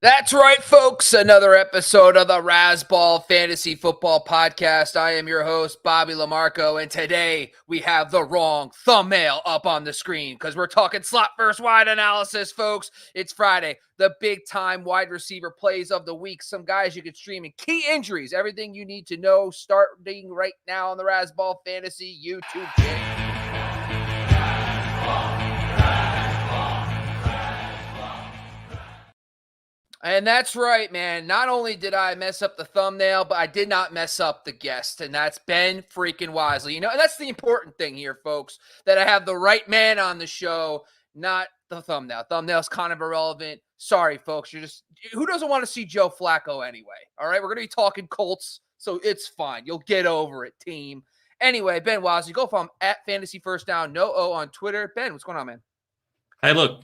That's right, folks. Another episode of the Razzball Fantasy Football Podcast. I am your host, Bobby LaMarco, and today we have the wrong thumbnail up on the screen because we're talking slot versus wide analysis, folks. It's Friday, the big-time wide receiver plays of the week, some guys you can stream, and key injuries, everything you need to know starting right now on the Razzball Fantasy YouTube channel. And that's right, man. Not only did I mess up the thumbnail, but I did not mess up the guest, and that's Ben freaking Wasley. You know, and that's the important thing here, folks, that I have the right man on the show, not the thumbnail. Thumbnail's kind of irrelevant. Sorry, folks. Who doesn't want to see Joe Flacco anyway? All right, we're going to be talking Colts, so it's fine. You'll get over it, team. Anyway, Ben Wasley, go follow him at Fantasy First Down, no O on Twitter. Ben, what's going on, man? Hey, look.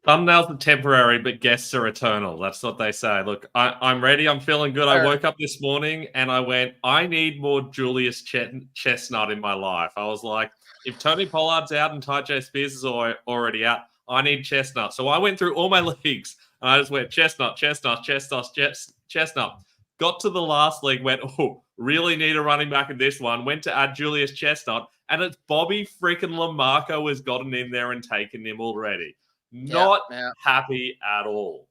Thumbnails are temporary, but guests are eternal. That's what they say. Look, I'm ready. I'm feeling good. I woke up this morning and I went, I need more Julius Chestnut in my life. I was like, if Tony Pollard's out and Ty Spears is already out, I need Chestnut. So I went through all my leagues and I just went Chestnut. Got to the last league, went, really need a running back in this one. Went to add Julius Chestnut, and it's Bobby freaking LaMarco has gotten in there and taken him already. Not happy at all.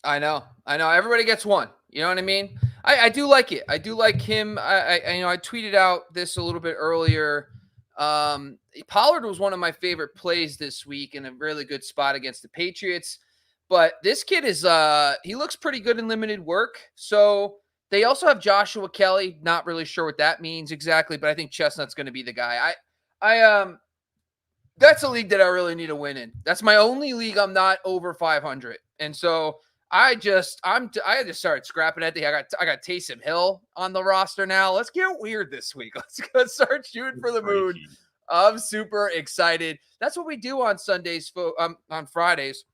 I know. Everybody gets one. You know what I mean? I do like it. I do like him. I tweeted out this a little bit earlier. Pollard was one of my favorite plays this week in a really good spot against the Patriots. But this kid he looks pretty good in limited work. So they also have Joshua Kelly. Not really sure what that means exactly, but I think Chestnut's going to be the guy. That's a league that I really need to win in. That's my only league I'm not over 500. And so I just started scrapping at I got Taysom Hill on the roster now. Let's get weird this week. Let's start shooting for the moon. I'm super excited. That's what we do on Sundays, on Fridays.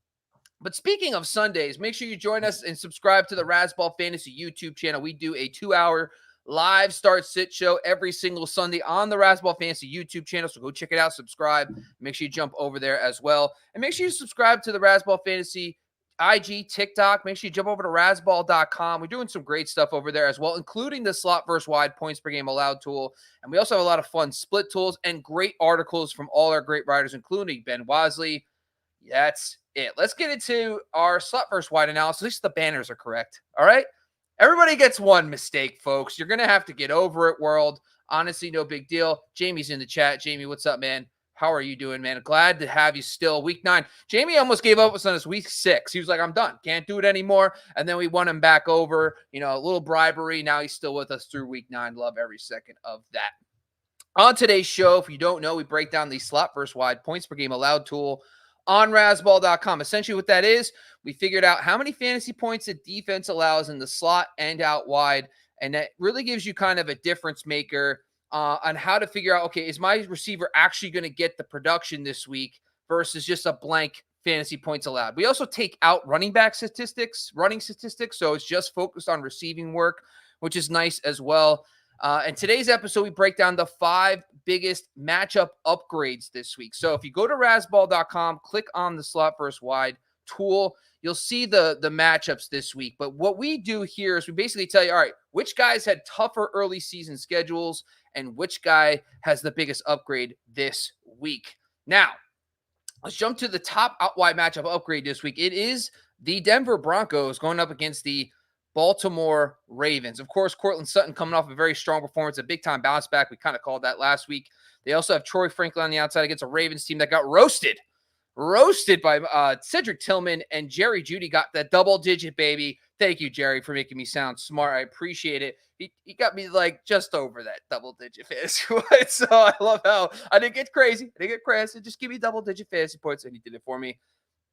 But speaking of Sundays, make sure you join us and subscribe to the Razzball Fantasy YouTube channel. We do a 2-hour live start sit show every single Sunday on the Razzball Fantasy YouTube channel. So go check it out, subscribe. Make sure you jump over there as well. And make sure you subscribe to the Razzball Fantasy IG, TikTok. Make sure you jump over to razzball.com. We're doing some great stuff over there as well, including the slot versus wide points per game allowed tool. And we also have a lot of fun split tools and great articles from all our great writers, including Ben Wasley. That's it. Let's get into our slot versus wide analysis. At least the banners are correct. All right. Everybody gets one mistake, folks. You're going to have to get over it, world. Honestly, no big deal. Jamie's in the chat. Jamie, what's up, man? How are you doing, man? Glad to have you still. Week 9. Jamie almost gave up on us week 6. He was like, I'm done. Can't do it anymore. And then we won him back over. A little bribery. Now he's still with us through week 9. Love every second of that. On today's show, if you don't know, we break down the slot versus wide points per game allowed tool on razzball.com. Essentially what that is, we figured out how many fantasy points a defense allows in the slot and out wide, and that really gives you kind of a difference maker on how to figure out, okay, is my receiver actually going to get the production this week versus just a blank fantasy points allowed. We also take out running statistics, so it's just focused on receiving work, which is nice as well. In today's episode, we break down the 5 biggest matchup upgrades this week. So if you go to razzball.com, click on the slot versus wide tool, you'll see the matchups this week. But what we do here is we basically tell you, all right, which guys had tougher early season schedules and which guy has the biggest upgrade this week. Now, let's jump to the top out wide matchup upgrade this week. It is the Denver Broncos going up against the Baltimore Ravens. Of course, Cortland Sutton coming off a very strong performance, a big-time bounce back. We kind of called that last week. They also have Troy Franklin on the outside against a Ravens team that got roasted by Cedric Tillman, and Jerry Jeudy got that double-digit, baby. Thank you, Jerry, for making me sound smart. I appreciate it. He got me, just over that double-digit fantasy points. So I love how I didn't get crazy. Just give me double-digit fantasy points, and he did it for me.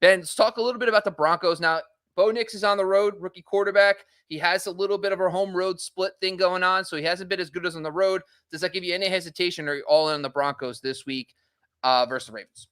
Ben, let's talk a little bit about the Broncos now. Bo Nix is on the road, rookie quarterback. He has a little bit of a home road split thing going on, so he hasn't been as good as on the road. Does that give you any hesitation, or are you all in on the Broncos this week versus the Ravens?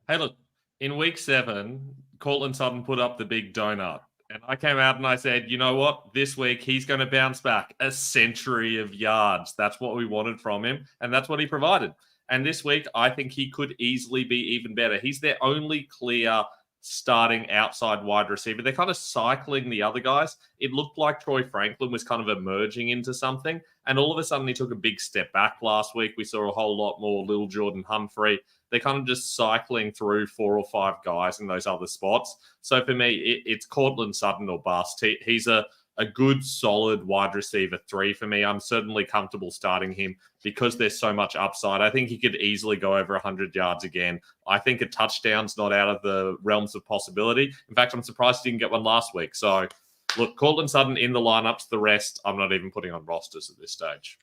Hey, look, in week 7, Cortland Sutton put up the big donut. And I came out and I said, you know what? This week, he's going to bounce back. A century of yards. That's what we wanted from him, and that's what he provided. And this week, I think he could easily be even better. He's their only clear starting outside wide receiver. They're kind of cycling the other guys. It looked like Troy Franklin was kind of emerging into something, and all of a sudden he took a big step back last week. We saw a whole lot more Lil Jordan Humphrey. They're kind of just cycling through 4 or 5 guys in those other spots. So for me, it's Cortland Sutton or bust. He's a good, solid wide receiver 3 for me. I'm certainly comfortable starting him because there's so much upside. I think he could easily go over 100 yards again. I think a touchdown's not out of the realms of possibility. In fact, I'm surprised he didn't get one last week. So, look, Cortland Sutton in the lineups. The rest, I'm not even putting on rosters at this stage.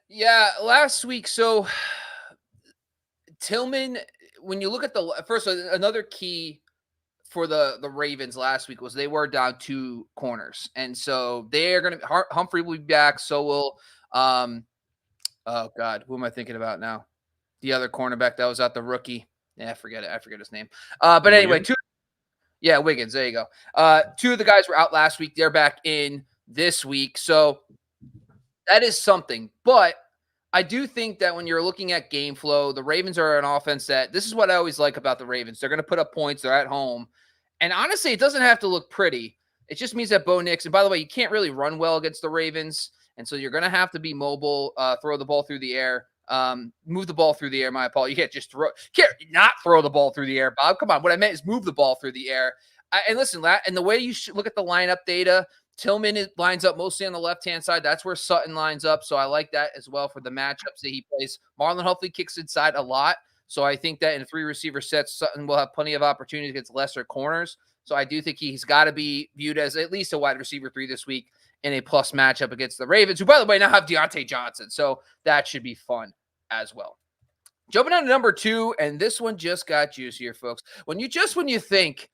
Yeah, last week, so Tillman, when you look at another key for the Ravens last week was they were down 2 corners. And so they're going to Humphrey will be back. So will oh God, who am I thinking about now? The other cornerback that was out, the rookie. Yeah, I forget his name. But anyway, Wiggins. There you go. 2 of the guys were out last week. They're back in this week. So that is something. But I do think that when you're looking at game flow, the Ravens are an offense that this is what I always like about the Ravens. They're going to put up points. They're at home. And honestly, it doesn't have to look pretty. It just means that Bo Nix, and by the way, you can't really run well against the Ravens. And so you're going to have to be mobile, throw the ball through the air, move the ball through the air. My apologies. You can't not throw the ball through the air, Bob. Come on. What I meant is move the ball through the air. And listen, and the way you should look at the lineup data, Tillman lines up mostly on the left-hand side. That's where Sutton lines up. So I like that as well for the matchups that he plays. Marlon Humphrey kicks inside a lot. So I think that in a 3-receiver set, Sutton will have plenty of opportunities against lesser corners. So I do think he's got to be viewed as at least a wide receiver 3 this week in a plus matchup against the Ravens, who, by the way, now have Deontay Johnson. So that should be fun as well. Jumping down to number 2, and this one just got juicier, folks. When you think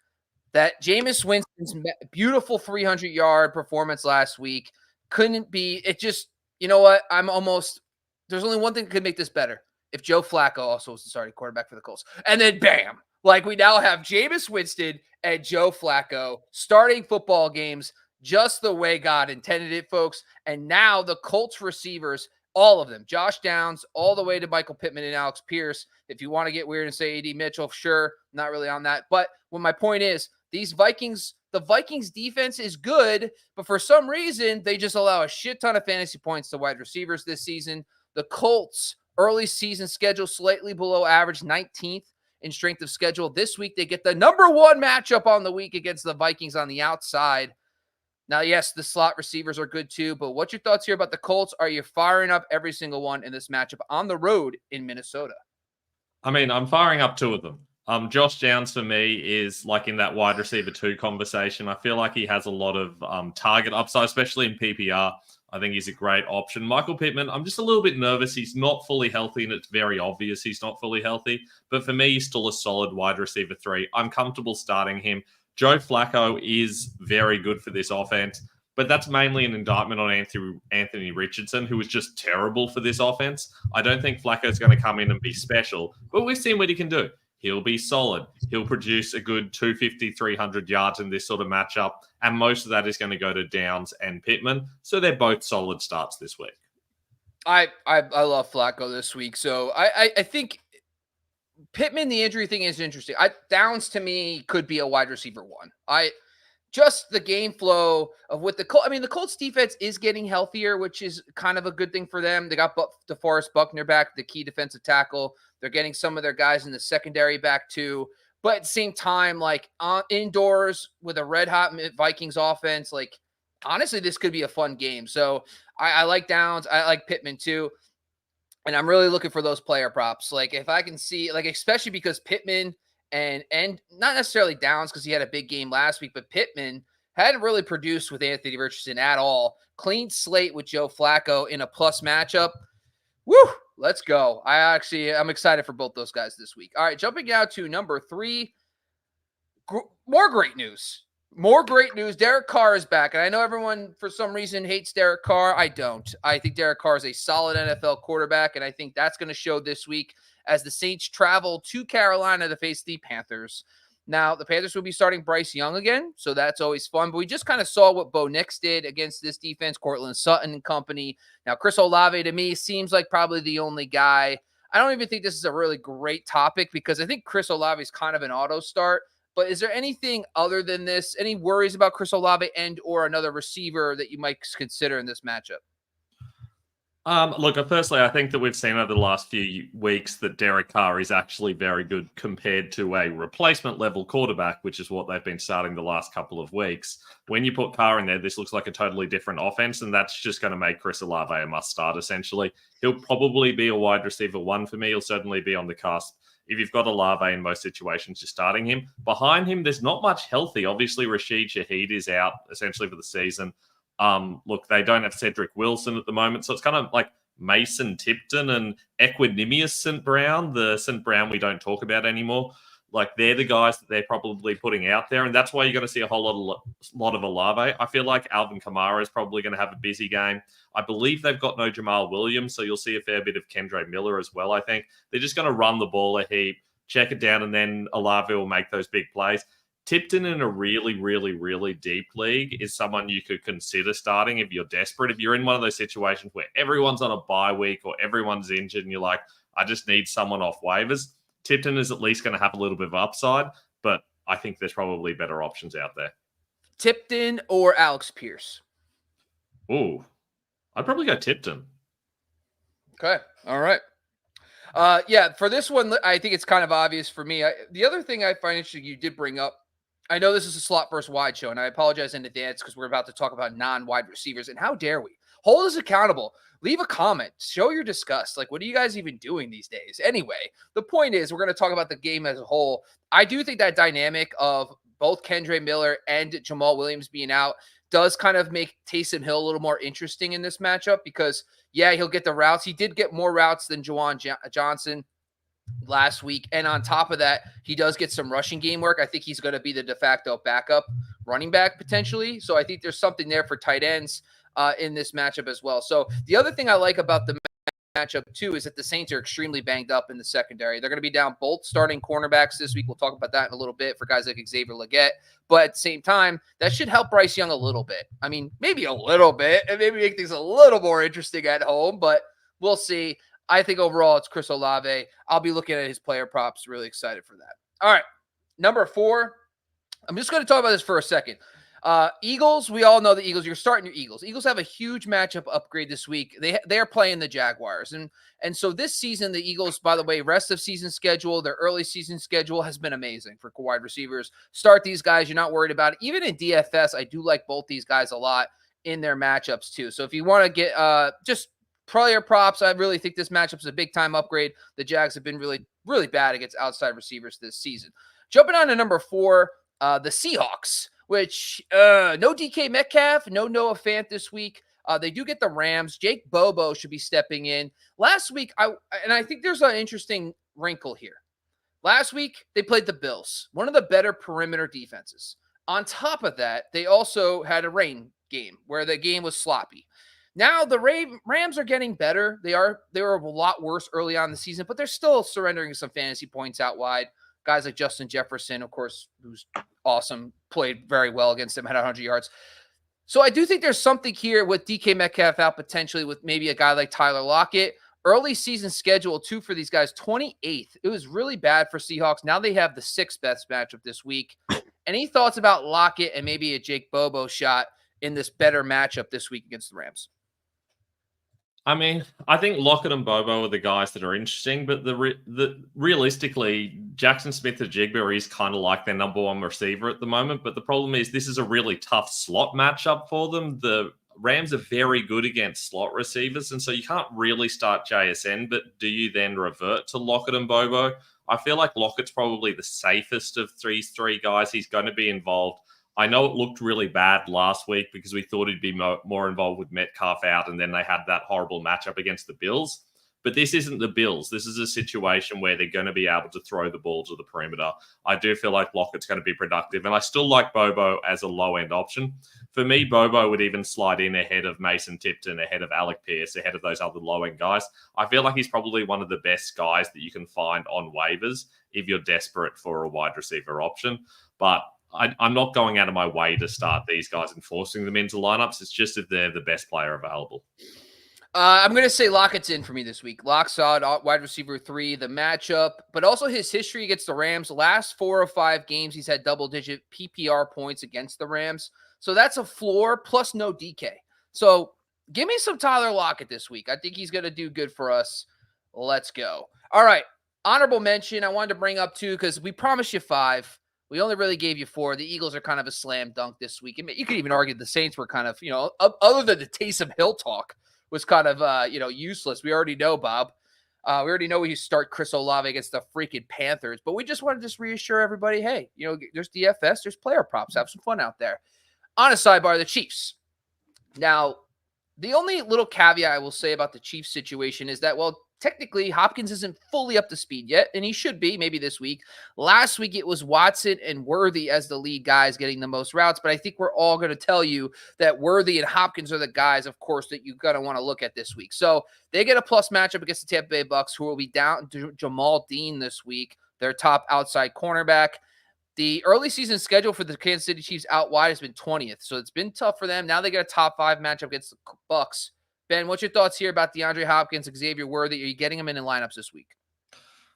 that Jameis Winston's beautiful 300-yard performance last week couldn't be, it just, you know what? There's only one thing that could make this better. If Joe Flacco also was the starting quarterback for the Colts. And then bam, like we now have Jameis Winston and Joe Flacco starting football games just the way God intended it, folks. And now the Colts receivers, all of them, Josh Downs, all the way to Michael Pittman and Alex Pierce. If you want to get weird and say A.D. Mitchell, sure, not really on that. But what my point is, the Vikings defense is good, but for some reason, they just allow a shit ton of fantasy points to wide receivers this season. The Colts early season schedule slightly below average, 19th in strength of schedule. This week, they get the number 1 matchup on the week against the Vikings on the outside. Now, yes, the slot receivers are good too, but what's your thoughts here about the Colts? Are you firing up every single one in this matchup on the road in Minnesota? I mean, I'm firing up 2 of them. Josh Downs for me is like in that wide receiver 2 conversation. I feel like he has a lot of target upside, especially in PPR. I think he's a great option. Michael Pittman, I'm just a little bit nervous. He's not fully healthy, and it's very obvious he's not fully healthy. But for me, he's still a solid wide receiver 3. I'm comfortable starting him. Joe Flacco is very good for this offense, but that's mainly an indictment on Anthony Richardson, who was just terrible for this offense. I don't think Flacco's going to come in and be special, but we've seen what he can do. He'll be solid. He'll produce a good 250, 300 yards in this sort of matchup, and most of that is going to go to Downs and Pittman. So they're both solid starts this week. I love Flacco this week. So I think Pittman, the injury thing is interesting. Downs to me could be a wide receiver 1. Just the game flow of what the Colts defense is getting healthier, which is kind of a good thing for them. They got DeForest Buckner back, the key defensive tackle. They're getting some of their guys in the secondary back too. But at the same time, like indoors with a red hot Vikings offense, like honestly, this could be a fun game. So I like Downs. I like Pittman too. And I'm really looking for those player props. Like if I can see, like especially because Pittman and not necessarily Downs because he had a big game last week, but Pittman hadn't really produced with Anthony Richardson at all. Clean slate with Joe Flacco in a plus matchup. Woo! Let's go. I'm excited for both those guys this week. All right, jumping down to number 3. More great news. Derek Carr is back. And I know everyone, for some reason, hates Derek Carr. I don't. I think Derek Carr is a solid NFL quarterback, and I think that's going to show this week as the Saints travel to Carolina to face the Panthers. Now, the Panthers will be starting Bryce Young again, so that's always fun. But we just kind of saw what Bo Nix did against this defense, Cortland Sutton and company. Now, Chris Olave, to me, seems like probably the only guy. I don't even think this is a really great topic because I think Chris Olave is kind of an auto start. But is there anything other than this? Any worries about Chris Olave and or another receiver that you might consider in this matchup? Look, firstly, I think that we've seen over the last few weeks that Derek Carr is actually very good compared to a replacement level quarterback, which is what they've been starting the last couple of weeks. When you put Carr in there, this looks like a totally different offense, and that's just going to make Chris Olave a must start, essentially. He'll probably be a wide receiver 1 for me. He'll certainly be on the cusp. If you've got Olave in most situations, you're starting him. Behind him, there's not much healthy. Obviously, Rashid Shaheed is out essentially for the season. Look, they don't have Cedric Wilson at the moment, so it's kind of like Mason Tipton and Equanimous St. Brown, the St. Brown we don't talk about anymore. Like, they're the guys that they're probably putting out there, and that's why you're going to see a whole lot of Olave. I feel like Alvin Kamara is probably going to have a busy game. I believe they've got no Jamal Williams, so you'll see a fair bit of Kendre Miller as well, I think. They're just going to run the ball a heap, check it down, and then Olave will make those big plays. Tipton in a really, really, really deep league is someone you could consider starting if you're desperate. If you're in one of those situations where everyone's on a bye week or everyone's injured and you're like, I just need someone off waivers, Tipton is at least going to have a little bit of upside, but I think there's probably better options out there. Tipton or Alex Pierce? Ooh, I'd probably go Tipton. Okay. All right. Yeah, for this one, I think it's kind of obvious for me. The other thing I find interesting you did bring up, I know this is a slot versus wide show, and I apologize in advance because we're about to talk about non-wide receivers, and how dare we? Hold us accountable. Leave a comment. Show your disgust. Like, what are you guys even doing these days? Anyway, the point is we're going to talk about the game as a whole. I do think that dynamic of both Kendre Miller and Jamal Williams being out does kind of make Taysom Hill a little more interesting in this matchup because, yeah, he'll get the routes. He did get more routes than Juwan Johnson last week. And on top of that, he does get some rushing game work. I think he's going to be the de facto backup running back potentially. So I think there's something there for tight ends in this matchup as well. So the other thing I like about the matchup too is that the Saints are extremely banged up in the secondary. They're going to be down both starting cornerbacks this week. We'll talk about that in a little bit for guys like Xavier Legette. But at the same time, that should help Bryce Young a little bit. I mean, maybe a little bit, and maybe make things a little more interesting at home, but we'll see. I think overall it's Chris Olave. I'll be looking at his player props. Really excited for that. All right. Number 4. I'm just going to talk about this for a second. Eagles, we all know the Eagles. You're starting your Eagles. Eagles have a huge matchup upgrade this week. They are playing the Jaguars. And so this season, the Eagles, by the way, rest of season schedule, their early season schedule has been amazing for wide receivers. Start these guys. You're not worried about it. Even in DFS, I do like both these guys a lot in their matchups too. So if you want to get just player props, I really think this matchup is a big time upgrade. The Jags have been really, really bad against outside receivers this season. Jumping on to number 4, the Seahawks, which no DK Metcalf, no Noah Fant this week. They do get the Rams. Jake Bobo should be stepping in. Last week, I think there's an interesting wrinkle here. Last week, they played the Bills, one of the better perimeter defenses. On top of that, they also had a rain game where the game was sloppy. Now the Rams are getting better. They were a lot worse early on in the season, but they're still surrendering some fantasy points out wide. Guys like Justin Jefferson, of course, who's awesome, played very well against them, had 100 yards. So I do think there's something here with DK Metcalf out potentially with maybe a guy like Tyler Lockett. Early season schedule, too, for these guys, 28th. It was really bad for Seahawks. Now they have the 6th best matchup this week. Any thoughts about Lockett and maybe a Jake Bobo shot in this better matchup this week against the Rams? I mean, I think Lockett and Bobo are the guys that are interesting, but realistically, Jackson Smith-Njigba is kind of like their number 1 receiver at the moment. But the problem is this is a really tough slot matchup for them. The Rams are very good against slot receivers, and so you can't really start JSN, but do you then revert to Lockett and Bobo? I feel like Lockett's probably the safest of these 3 guys. He's going to be involved. I know it looked really bad last week because we thought he'd be more involved with Metcalf out, and then they had that horrible matchup against the Bills. But this isn't the Bills. This is a situation where they're going to be able to throw the ball to the perimeter. I do feel like Lockett's going to be productive, and I still like Bobo as a low-end option. For me, Bobo would even slide in ahead of Mason Tipton, ahead of Alec Pierce, ahead of those other low-end guys. I feel like he's probably one of the best guys that you can find on waivers if you're desperate for a wide receiver option. But I'm not going out of my way to start these guys and forcing them into lineups. It's just that they're the best player available. I'm going to say Lockett's in for me this week. Lock solid wide receiver 3, the matchup, but also his history against the Rams. Last 4 or 5 games, he's had double-digit PPR points against the Rams. So that's a floor plus no DK. So give me some Tyler Lockett this week. I think he's going to do good for us. Let's go. All right. Honorable mention I wanted to bring up too because we promised you 5. We only really gave you 4. The Eagles are kind of a slam dunk this week. You could even argue the Saints were kind of, other than the Taysom Hill talk, was kind of, useless. We already know, Bob. We already know we start Chris Olave against the freaking Panthers. But we just want to reassure everybody, hey, there's DFS, there's player props. Have some fun out there. On a sidebar, the Chiefs. Now, the only little caveat I will say about the Chiefs situation is that, well, technically, Hopkins isn't fully up to speed yet, and he should be maybe this week. Last week, it was Watson and Worthy as the lead guys getting the most routes, but I think we're all going to tell you that Worthy and Hopkins are the guys, of course, that you're going to want to look at this week. So they get a plus matchup against the Tampa Bay Bucks, who will be down to Jamal Dean this week, their top outside cornerback. The early season schedule for the Kansas City Chiefs out wide has been 20th, so it's been tough for them. Now they get a top 5 matchup against the Bucks. Ben, what's your thoughts here about DeAndre Hopkins, Xavier Worthy? Are you getting him in lineups this week?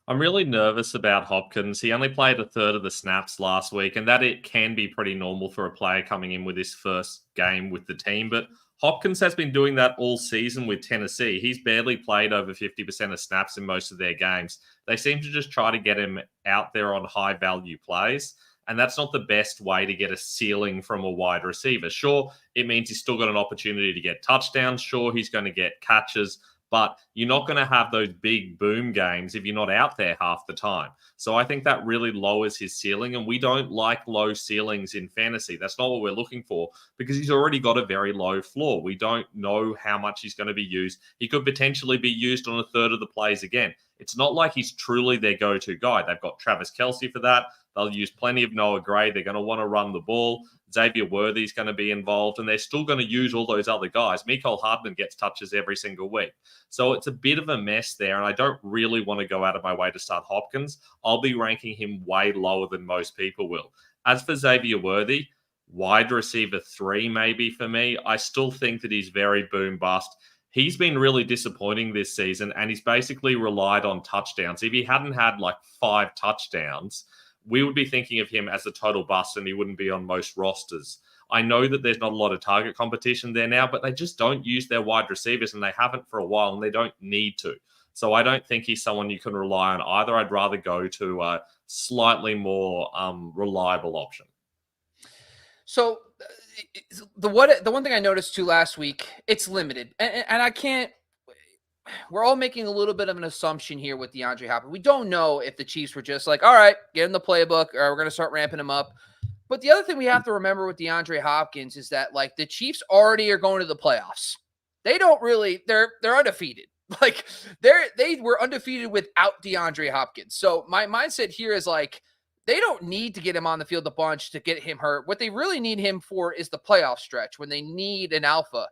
I'm really nervous about Hopkins. He only played a third of the snaps last week, and that it can be pretty normal for a player coming in with his first game with the team. But Hopkins has been doing that all season with Tennessee. He's barely played over 50% of snaps in most of their games. They seem to just try to get him out there on high-value plays, and that's not the best way to get a ceiling from a wide receiver. Sure, it means he's still got an opportunity to get touchdowns. Sure, he's going to get catches, but you're not going to have those big boom games if you're not out there half the time. So I think that really lowers his ceiling, and we don't like low ceilings in fantasy. That's not what we're looking for because he's already got a very low floor. We don't know how much he's going to be used. He could potentially be used on a third of the plays again. It's not like he's truly their go-to guy. They've got Travis Kelce for that. They'll use plenty of Noah Gray. They're going to want to run the ball. Xavier Worthy's going to be involved, and they're still going to use all those other guys. Mecole Hardman gets touches every single week. So it's a bit of a mess there, and I don't really want to go out of my way to start Hopkins. I'll be ranking him way lower than most people will. As for Xavier Worthy, wide receiver 3 maybe for me. I still think that he's very boom bust. He's been really disappointing this season, and he's basically relied on touchdowns. If he hadn't had like 5 touchdowns, we would be thinking of him as a total bust and he wouldn't be on most rosters. I know that there's not a lot of target competition there now, but they just don't use their wide receivers, and they haven't for a while, and they don't need to. So I don't think he's someone you can rely on either. I'd rather go to a slightly more reliable option. So the one thing I noticed too last week, it's limited, and I can't. We're all making a little bit of an assumption here with DeAndre Hopkins. We don't know if the Chiefs were just like, all right, get in the playbook, or we're going to start ramping him up. But the other thing we have to remember with DeAndre Hopkins is that, like, the Chiefs already are going to the playoffs. They don't really, they're undefeated. Like, they were undefeated without DeAndre Hopkins. So my mindset here is like, they don't need to get him on the field a bunch to get him hurt. What they really need him for is the playoff stretch when they need an alpha.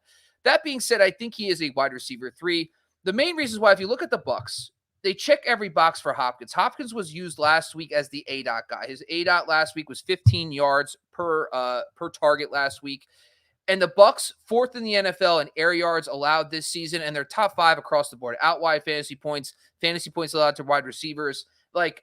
That being said, I think he is a wide receiver 3. The main reason why, if you look at the Bucks, they check every box for Hopkins. Hopkins was used last week as the A-dot guy. His A-dot last week was 15 yards per target last week. And the Bucks, 4th in the NFL in air yards allowed this season, and they're top 5 across the board. Out wide fantasy points allowed to wide receivers. Like,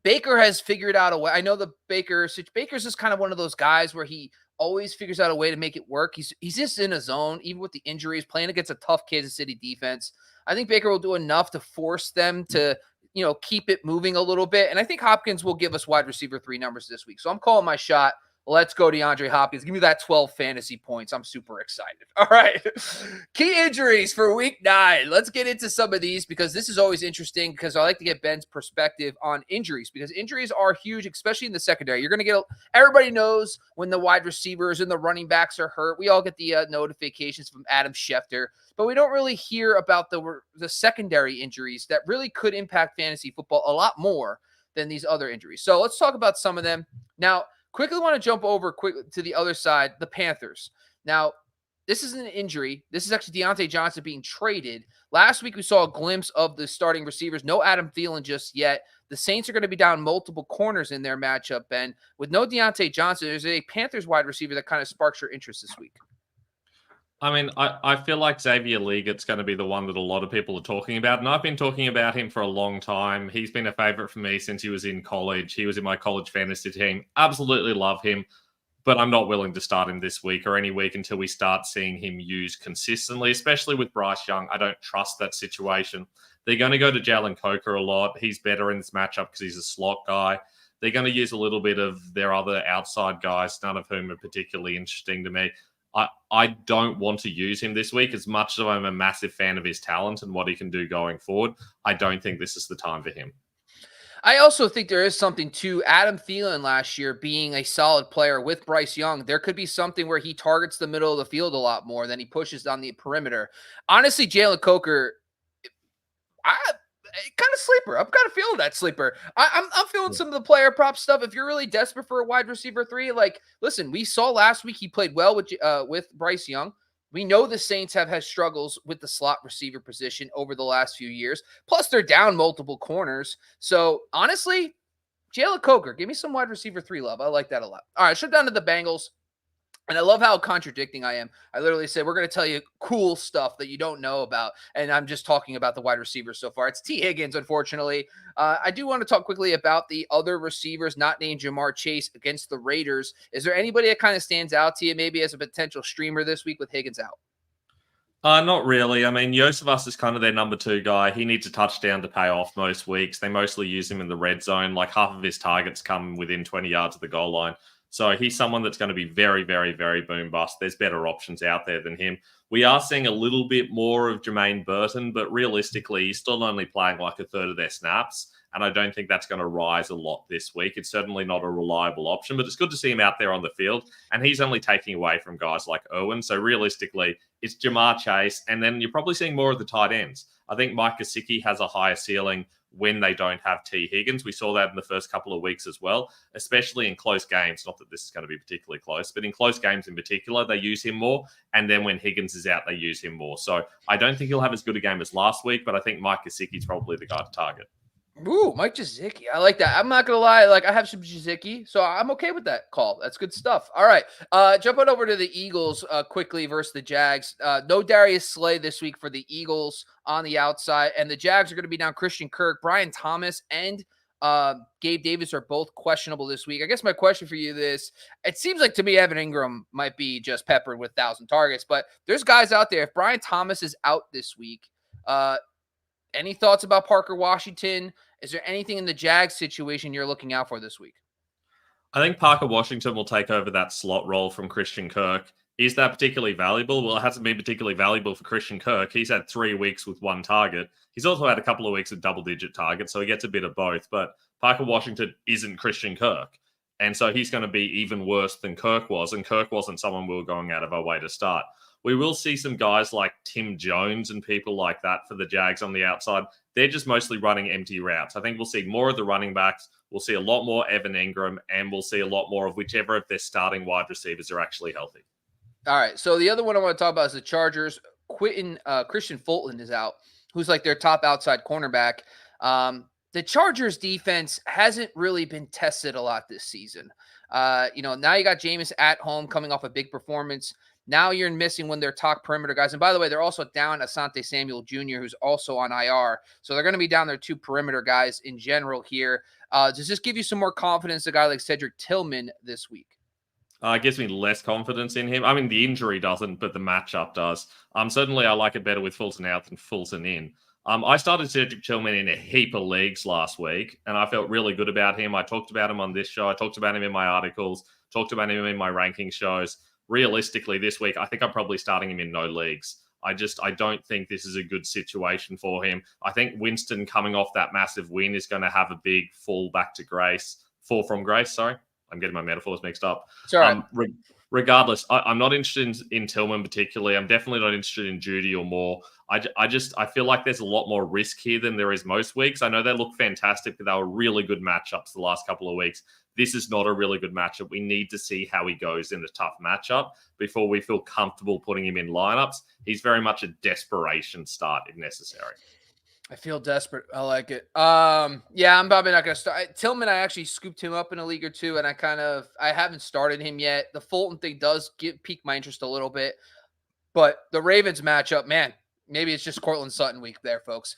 Baker has figured out a way. I know Baker's just kind of one of those guys where he always figures out a way to make it work. He's just in a zone, even with the injuries, playing against a tough Kansas City defense. I think Baker will do enough to force them to, keep it moving a little bit. And I think Hopkins will give us wide receiver 3 numbers this week. So I'm calling my shot. Let's go DeAndre Hopkins. Give me that 12 fantasy points. I'm super excited. All right. Key injuries for week 9. Let's get into some of these because this is always interesting because I like to get Ben's perspective on injuries because injuries are huge, especially in the secondary. You're going to get everybody knows when the wide receivers and the running backs are hurt. We all get the notifications from Adam Schefter, but we don't really hear about the secondary injuries that really could impact fantasy football a lot more than these other injuries. So let's talk about some of them. Now, quickly want to jump over quickly to the other side, the Panthers. Now, this is an injury. This is actually Deontay Johnson being traded. Last week, we saw a glimpse of the starting receivers. No Adam Thielen just yet. The Saints are going to be down multiple corners in their matchup, Ben. With no Deontay Johnson, there's a Panthers wide receiver that kind of sparks your interest this week. I mean, I feel like Xavier Leggett's going to be the one that a lot of people are talking about. And I've been talking about him for a long time. He's been a favorite for me since he was in college. He was in my college fantasy team. Absolutely love him. But I'm not willing to start him this week or any week until we start seeing him used consistently, especially with Bryce Young. I don't trust that situation. They're going to go to Jalen Coker a lot. He's better in this matchup because he's a slot guy. They're going to use a little bit of their other outside guys, none of whom are particularly interesting to me. I don't want to use him this week as much as I'm a massive fan of his talent and what he can do going forward. I don't think this is the time for him. I also think there is something to Adam Thielen last year being a solid player with Bryce Young. There could be something where he targets the middle of the field a lot more than he pushes down the perimeter. Honestly, Jalen Coker, I kind of sleeper. I'm kind of feeling that sleeper. I'm feeling some of the player prop stuff. If you're really desperate for a wide receiver 3, like, listen, we saw last week he played well with Bryce Young. We know the Saints have had struggles with the slot receiver position over the last few years. Plus, they're down multiple corners. So honestly, Jalen Coker, give me some wide receiver 3 love. I like that a lot. All right, shut down to the Bengals. And I love how contradicting I am. I literally said, we're going to tell you cool stuff that you don't know about. And I'm just talking about the wide receivers so far. It's T. Higgins, unfortunately. I do want to talk quickly about the other receivers not named Jamar Chase against the Raiders. Is there anybody that kind of stands out to you maybe as a potential streamer this week with Higgins out? Not really. I mean, Josefus is kind of their number 2 guy. He needs a touchdown to pay off most weeks. They mostly use him in the red zone. Like half of his targets come within 20 yards of the goal line. So he's someone that's going to be very, very, very boom bust. There's better options out there than him. We are seeing a little bit more of Jermaine Burton, but realistically, he's still only playing like a third of their snaps. And I don't think that's going to rise a lot this week. It's certainly not a reliable option, but it's good to see him out there on the field. And he's only taking away from guys like Owen. So realistically, it's Jamar Chase. And then you're probably seeing more of the tight ends. I think Mike Gesicki has a higher ceiling when they don't have T. Higgins. We saw that in the first couple of weeks as well, especially in close games. Not that this is going to be particularly close, but in close games in particular, they use him more. And then when Higgins is out, they use him more. So I don't think he'll have as good a game as last week, but I think Mike Gesicki is probably the guy to target. Ooh, Mike Gesicki. I like that. I'm not going to lie. Like, I have some Gesicki, so I'm okay with that call. That's good stuff. All right. Jumping over to the Eagles quickly versus the Jags. No Darius Slay this week for the Eagles on the outside, and the Jags are going to be down Christian Kirk, Brian Thomas, and Gabe Davis are both questionable this week. I guess my question for you is, it seems like to me Evan Ingram might be just peppered with 1,000 targets, but there's guys out there. If Brian Thomas is out this week, any thoughts about Parker Washington? Is there anything in the Jags situation you're looking out for this week? I think Parker Washington will take over that slot role from Christian Kirk. Is that particularly valuable? Well, it hasn't been particularly valuable for Christian Kirk. He's had 3 weeks with 1 target. He's also had a couple of weeks of double-digit targets, so he gets a bit of both. But Parker Washington isn't Christian Kirk. And so he's going to be even worse than Kirk was. And Kirk wasn't someone we were going out of our way to start. We will see some guys like Tim Jones and people like that for the Jags on the outside. They're just mostly running empty routes. I think we'll see more of the running backs. We'll see a lot more Evan Ingram, and we'll see a lot more of whichever of their starting wide receivers are actually healthy. All right. So the other one I want to talk about is the Chargers. Christian Fulton is out, who's like their top outside cornerback. The Chargers defense hasn't really been tested a lot this season. Now you got Jameis at home coming off a big performance. Now you're missing one of their top perimeter guys. And by the way, they're also down Asante Samuel Jr., who's also on IR. So they're going to be down their 2 perimeter guys in general here. Does this give you some more confidence, a guy like Cedric Tillman this week? It gives me less confidence in him. I mean, the injury doesn't, but the matchup does. Certainly, I like it better with Fulton out than Fulton in. I started Cedric Tillman in a heap of leagues last week, and I felt really good about him. I talked about him on this show. I talked about him in my articles, talked about him in my ranking shows. Realistically, this week, I think I'm probably starting him in no leagues. I don't think this is a good situation for him. I think Winston coming off that massive win is going to have a big fall from grace. Sorry. I'm getting my metaphors mixed up. It's all right. Regardless, I'm not interested in Tillman particularly. I'm definitely not interested in Judy or Moore. I feel like there's a lot more risk here than there is most weeks. I know they look fantastic, but they were really good matchups the last couple of weeks. This is not a really good matchup. We need to see how he goes in a tough matchup before we feel comfortable putting him in lineups. He's very much a desperation start if necessary. I feel desperate. I like it. Yeah, I'm probably not going to start. Tillman, I actually scooped him up in a league or two, and I haven't started him yet. The Fulton thing does pique my interest a little bit. But the Ravens matchup, man, maybe it's just Cortland Sutton week there, folks.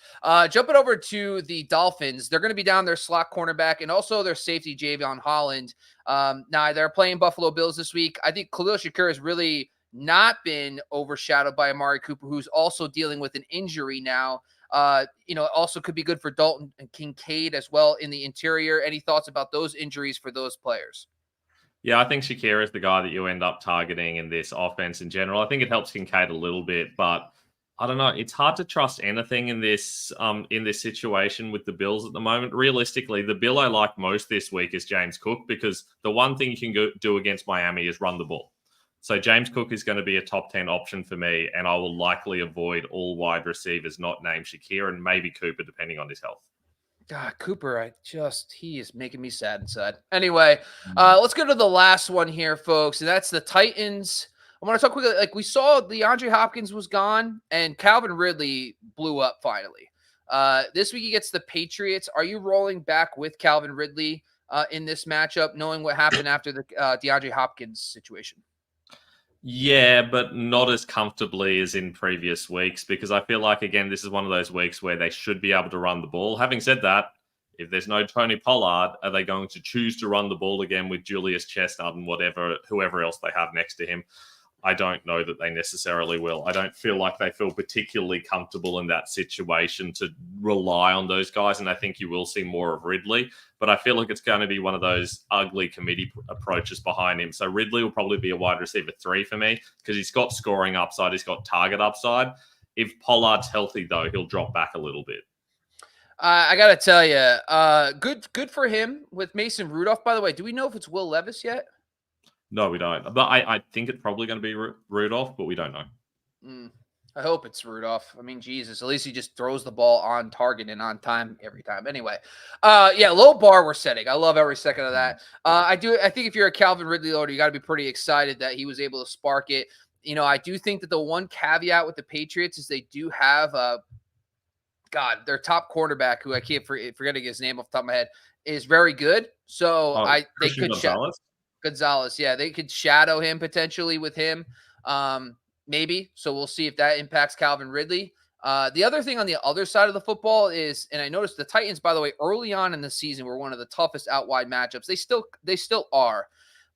Jumping over to the Dolphins, they're going to be down their slot cornerback and also their safety, Javion Holland. Now, they're playing Buffalo Bills this week. I think Khalil Shakir has really not been overshadowed by Amari Cooper, who's also dealing with an injury now. Also could be good for Dalton and Kincaid as well in the interior. Any thoughts about those injuries for those players? Yeah, I think Shakir is the guy that you end up targeting in this offense in general. I think it helps Kincaid a little bit, but I don't know. It's hard to trust anything in this situation with the Bills at the moment. Realistically, the Bill I like most this week is James Cook, because the one thing you can do against Miami is run the ball. So James Cook is going to be a top 10 option for me, and I will likely avoid all wide receivers not named Shakir and maybe Cooper, depending on his health. God, Cooper, he is making me sad inside. Anyway, let's go to the last one here, folks, and that's the Titans. I want to talk quickly. Like, we saw DeAndre Hopkins was gone, and Calvin Ridley blew up finally. This week he gets the Patriots. Are you rolling back with Calvin Ridley in this matchup, knowing what happened after the DeAndre Hopkins situation? Yeah, but not as comfortably as in previous weeks, because I feel like, again, this is one of those weeks where they should be able to run the ball. Having said that, if there's no Tony Pollard, are they going to choose to run the ball again with Julius Chestnut and whoever else they have next to him? I don't know that they necessarily will. I don't feel like they feel particularly comfortable in that situation to rely on those guys, and I think you will see more of Ridley. But I feel like it's going to be one of those ugly committee approaches behind him. So Ridley will probably be a wide receiver 3 for me, because he's got scoring upside, he's got target upside. If Pollard's healthy, though, he'll drop back a little bit. I got to tell you, good for him with Mason Rudolph. By the way, do we know if it's Will Levis yet? No, we don't. But I think it's probably going to be Rudolph, but we don't know. I hope it's Rudolph. I mean, Jesus, at least he just throws the ball on target and on time every time. Anyway, low bar we're setting. I love every second of that. I think if you're a Calvin Ridley loader, you got to be pretty excited that he was able to spark it. I do think that the one caveat with the Patriots is they do have their top cornerback, who I can't forgetting his name off the top of my head, is very good. So they could Gonzalez, yeah, they could shadow him potentially with him, maybe. So we'll see if that impacts Calvin Ridley. The other thing on the other side of the football is, and I noticed the Titans, by the way, early on in the season were one of the toughest out wide matchups. They still are,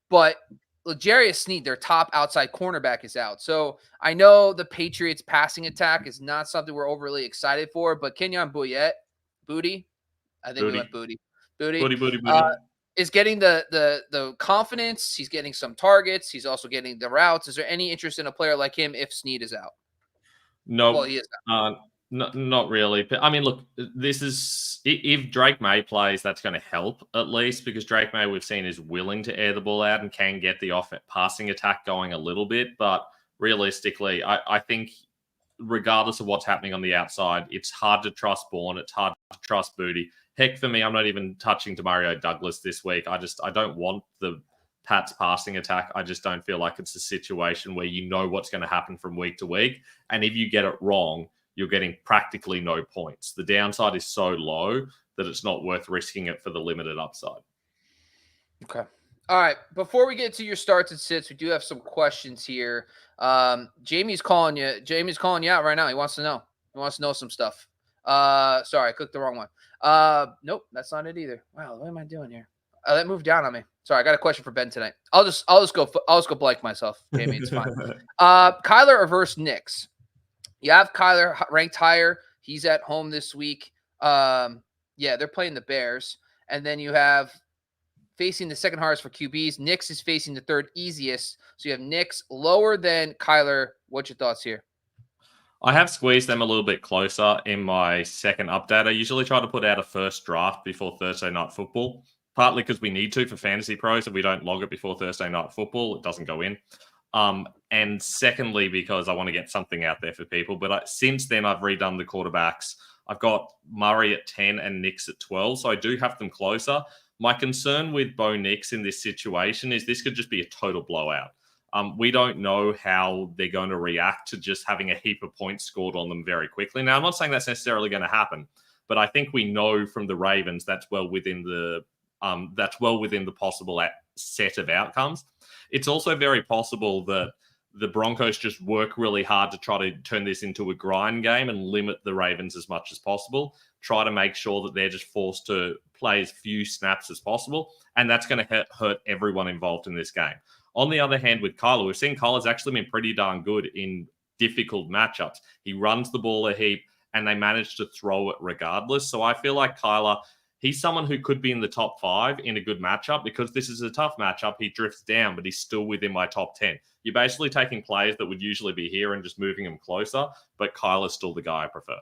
but L'Jarius Sneed, their top outside cornerback, is out. So I know the Patriots passing attack is not something we're overly excited for, but Kenyon Booty, we went Booty. Is getting the confidence. He's getting some targets. He's also getting the routes. Is there any interest in a player like him if Sneed is out? No, well, he is out. Not really. But I mean, look, this is if Drake May plays, that's going to help at least, because Drake May we've seen is willing to air the ball out and can get the passing attack going a little bit. But realistically, I think regardless of what's happening on the outside, it's hard to trust Bourne. It's hard to trust Booty. Heck, for me, I'm not even touching Demario Douglas this week. I don't want the Pats passing attack. I just don't feel like it's a situation where you know what's going to happen from week to week. And if you get it wrong, you're getting practically no points. The downside is so low that it's not worth risking it for the limited upside. Okay. All right. Before we get to your starts and sits, we do have some questions here. Jamie's calling you out right now. He wants to know some stuff. Sorry, I clicked the wrong one. Nope, that's not it either. Wow, what am I doing here? That moved down on me. Sorry, I got a question for Ben tonight. I'll just go blank myself, Jamie. It's fine. Kyler versus Knicks. You have Kyler ranked higher. He's at home this week. They're playing the Bears, and then you have facing the second hardest for QBs. Knicks is facing the third easiest. So you have Knicks lower than Kyler. What's your thoughts here? I have squeezed them a little bit closer in my second update. I usually try to put out a first draft before Thursday Night Football, partly because we need to for Fantasy Pros. If we don't log it before Thursday Night Football, it doesn't go in. And secondly, because I want to get something out there for people. But since then, I've redone the quarterbacks. I've got Murray at 10 and Nix at 12, so I do have them closer. My concern with Bo Nix in this situation is this could just be a total blowout. We don't know how they're going to react to just having a heap of points scored on them very quickly. Now, I'm not saying that's necessarily going to happen, but I think we know from the Ravens that's well within the possible set of outcomes. It's also very possible that the Broncos just work really hard to try to turn this into a grind game and limit the Ravens as much as possible. Try to make sure that they're just forced to play as few snaps as possible. And that's going to hurt everyone involved in this game. On the other hand, with Kyler, we've seen Kyler's actually been pretty darn good in difficult matchups. He runs the ball a heap and they manage to throw it regardless. So I feel like Kyler, he's someone who could be in the top 5 in a good matchup because this is a tough matchup. He drifts down, but he's still within my top 10. You're basically taking players that would usually be here and just moving them closer, but Kyler's still the guy I prefer.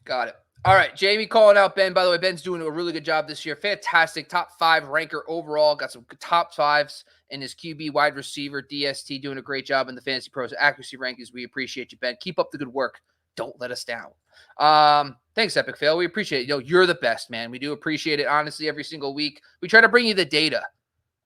Got it. All right, Jamie calling out Ben. By the way, Ben's doing a really good job this year. Fantastic. Top 5 ranker overall. Got some top 5s in his QB, wide receiver, DST, doing a great job in the Fantasy Pros accuracy rankings. We appreciate you, Ben. Keep up the good work. Don't let us down. Thanks, Epic Fail. We appreciate it. You're the best, man. We do appreciate it, honestly, every single week. We try to bring you the data.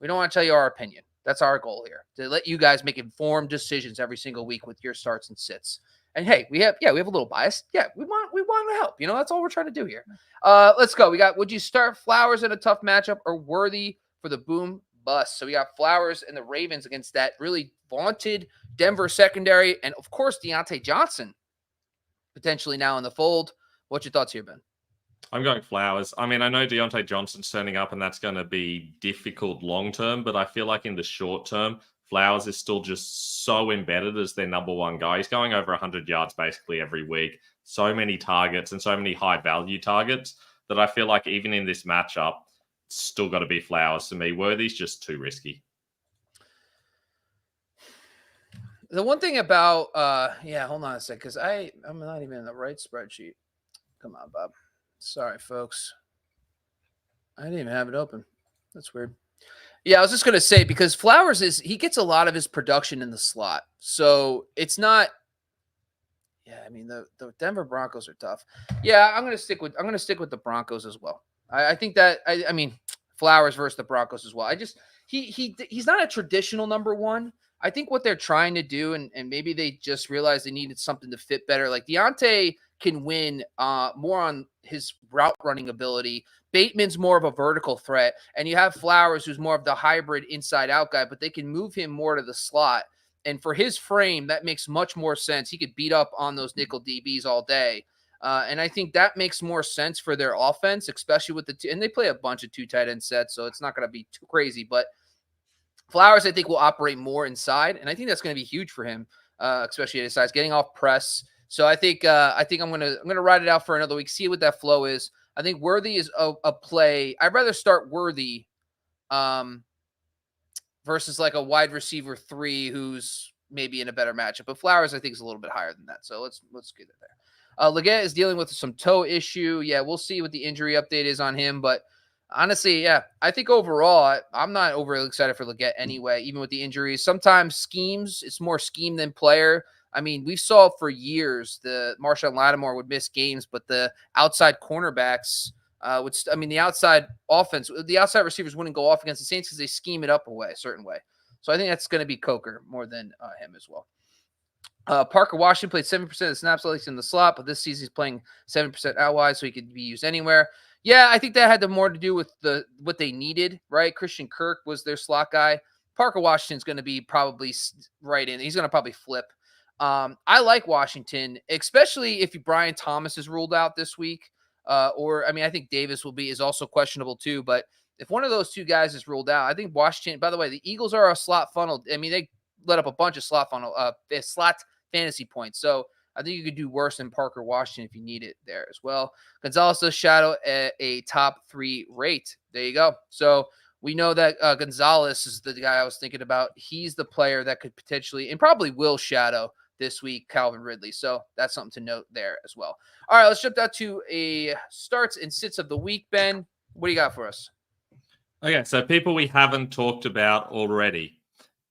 We don't want to tell you our opinion. That's our goal here, to let you guys make informed decisions every single week with your starts and sits. And hey, we have a little bias. Yeah, we want to help. That's all we're trying to do here. Let's go. We got, would you start Flowers in a tough matchup or Worthy for the boom bust? So we got Flowers and the Ravens against that really vaunted Denver secondary. And of course, Deontay Johnson potentially now in the fold. What's your thoughts here, Ben? I'm going Flowers. I mean, I know Deontay Johnson's turning up and that's going to be difficult long term, but I feel like in the short term, Flowers is still just so embedded as their number one guy. He's going over 100 yards basically every week. So many targets and so many high value targets that I feel like even in this matchup, it's still got to be Flowers to me. Worthy's just too risky. The one thing about, hold on a sec, because I'm not even in the right spreadsheet. Come on, Bob. Sorry, folks. I didn't even have it open. That's weird. Yeah, I was just going to say, because Flowers he gets a lot of his production in the slot. So it's not, the Denver Broncos are tough. Yeah, I'm going to stick with the Broncos as well. I think that, Flowers versus the Broncos as well. He's not a traditional number one. I think what they're trying to do, and maybe they just realized they needed something to fit better. Like Deontay can win more on his route running ability. Bateman's more of a vertical threat, and you have Flowers, who's more of the hybrid inside out guy, but they can move him more to the slot. And for his frame, that makes much more sense. He could beat up on those nickel DBs all day. And I think that makes more sense for their offense, especially with and they play a bunch of 2 tight end sets, so it's not going to be too crazy, but Flowers, I think, will operate more inside, and I think that's going to be huge for him, especially at his size, getting off press. So I think I'm gonna ride it out for another week, see what that flow is. I think Worthy is a play. I'd rather start Worthy versus like a wide receiver 3 who's maybe in a better matchup. But Flowers, I think, is a little bit higher than that. So let's get it there. Leggett is dealing with some toe issue. Yeah, we'll see what the injury update is on him, but honestly, yeah, I think overall, I'm not overly excited for Leggett anyway, even with the injuries. Sometimes schemes, it's more scheme than player. I mean, we saw for years the Marshawn Lattimore would miss games, but the outside cornerbacks the outside offense, the outside receivers wouldn't go off against the Saints because they scheme it up a certain way. So I think that's going to be Coker more than him as well. Parker Washington played 7% of the snaps, at least in the slot, but this season he's playing 7% out wide, so he could be used anywhere. Yeah, I think that had more to do with what they needed, right? Christian Kirk was their slot guy. Parker Washington's going to be probably right in. He's going to probably flip. I like Washington, especially if Brian Thomas is ruled out this week. I think Davis is also questionable too. But if one of those 2 guys is ruled out, I think Washington, by the way, the Eagles are a slot funnel. I mean, they let up a bunch of slot fantasy points. So I think you could do worse than Parker Washington if you need it there as well. Gonzalez does shadow a top 3 rate. There you go. So we know that Gonzalez is the guy I was thinking about. He's the player that could potentially and probably will shadow this week Calvin Ridley. So that's something to note there as well. All right, let's jump down to a starts and sits of the week. Ben, what do you got for us? Okay, so people we haven't talked about already.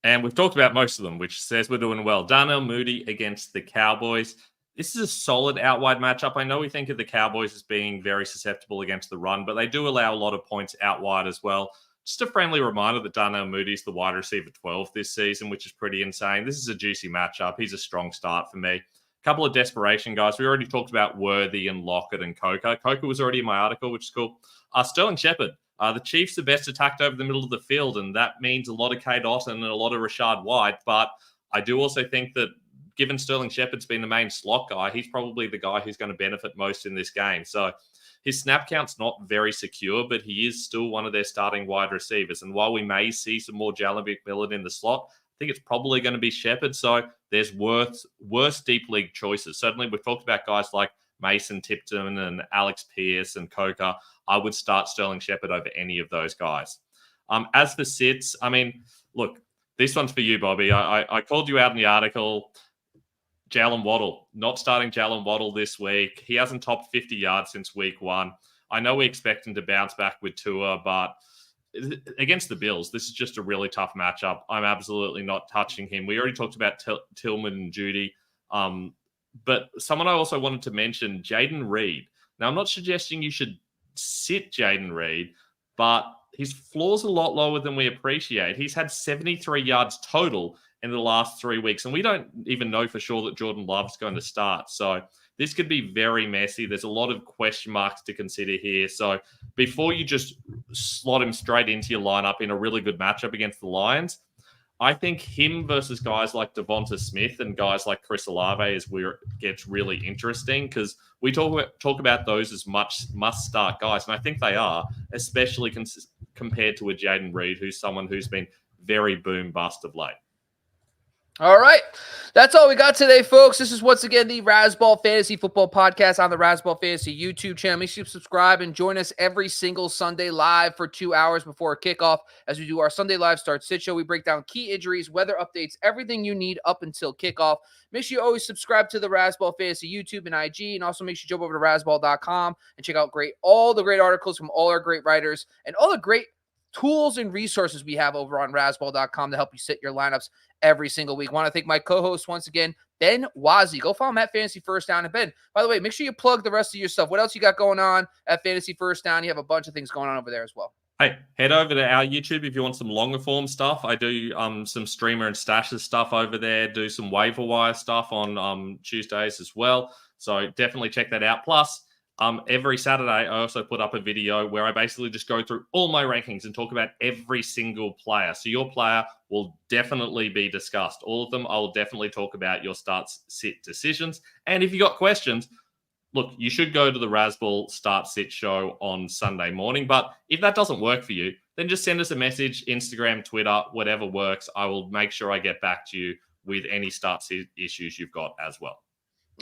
And we've talked about most of them, which says we're doing well. Darnell Mooney against the Cowboys. This is a solid out-wide matchup. I know we think of the Cowboys as being very susceptible against the run, but they do allow a lot of points out wide as well. Just a friendly reminder that Darnell Mooney is the wide receiver 12 this season, which is pretty insane. This is a juicy matchup. He's a strong start for me. A couple of desperation guys. We already talked about Worthy and Lockett and Coker. Coker was already in my article, which is cool. Sterling Shepard. The Chiefs are best attacked over the middle of the field, and that means a lot of K. Dot and a lot of Rashad White. But I do also think that given Sterling Shepard's been the main slot guy, he's probably the guy who's going to benefit most in this game. So his snap count's not very secure, but he is still one of their starting wide receivers. And while we may see some more Jalen McMillan in the slot, I think it's probably going to be Shepard. So there's worse deep league choices. Certainly, we've talked about guys like Mason Tipton and Alex Pierce and Coker. I would start Sterling Shepard over any of those guys. As for sits, I mean, look, this one's for you, Bobby. I called you out in the article. Jalen Waddle, not starting Jalen Waddle this week. He hasn't topped 50 yards since week 1. I know we expect him to bounce back with Tua, but against the Bills, this is just a really tough matchup. I'm absolutely not touching him. We already talked about Tillman and Judy. But someone I also wanted to mention, Jaden Reed. Now, I'm not suggesting you should sit Jaden Reed, but his floor's a lot lower than we appreciate. He's had 73 yards total in the last 3 weeks, and we don't even know for sure that Jordan Love's going to start. So this could be very messy. There's a lot of question marks to consider here. So before you just slot him straight into your lineup in a really good matchup against the Lions, I think him versus guys like Devonta Smith and guys like Chris Olave is where it gets really interesting, because we talk about those as much must-start guys, and I think they are, especially compared to a Jaden Reed, who's someone who's been very boom-bust of late. All right. That's all we got today, folks. This is once again the Razzball Fantasy Football Podcast on the Razzball Fantasy YouTube channel. Make sure you subscribe and join us every single Sunday live for 2 hours before kickoff as we do our Sunday Live Start Sit Show. We break down key injuries, weather updates, everything you need up until kickoff. Make sure you always subscribe to the Razzball Fantasy YouTube and IG, and also make sure you jump over to Razzball.com and check out all the great articles from all our great writers and all the great tools and resources we have over on Razzball.com to help you set your lineups every single week. Want to thank my co-host once again, Ben Wasley. Go follow him at Fantasy First Down. And Ben, by the way, make sure you plug the rest of your stuff. What else you got going on at Fantasy First Down? You have a bunch of things going on over there as well. Hey, head over to our YouTube if you want some longer form stuff. I do some streamer and stashes stuff over there, do some waiver wire stuff on Tuesdays as well. So definitely check that out. Plus, every Saturday, I also put up a video where I basically just go through all my rankings and talk about every single player. So your player will definitely be discussed. All of them, I will definitely talk about your start-sit decisions. And if you got questions, look, you should go to the Razzball Start-Sit Show on Sunday morning. But if that doesn't work for you, then just send us a message, Instagram, Twitter, whatever works. I will make sure I get back to you with any start-sit issues you've got as well.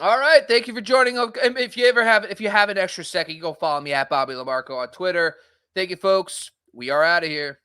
All right. Thank you for joining. If you have an extra second, you go follow me at Bobby LaMarco on Twitter. Thank you, folks. We are out of here.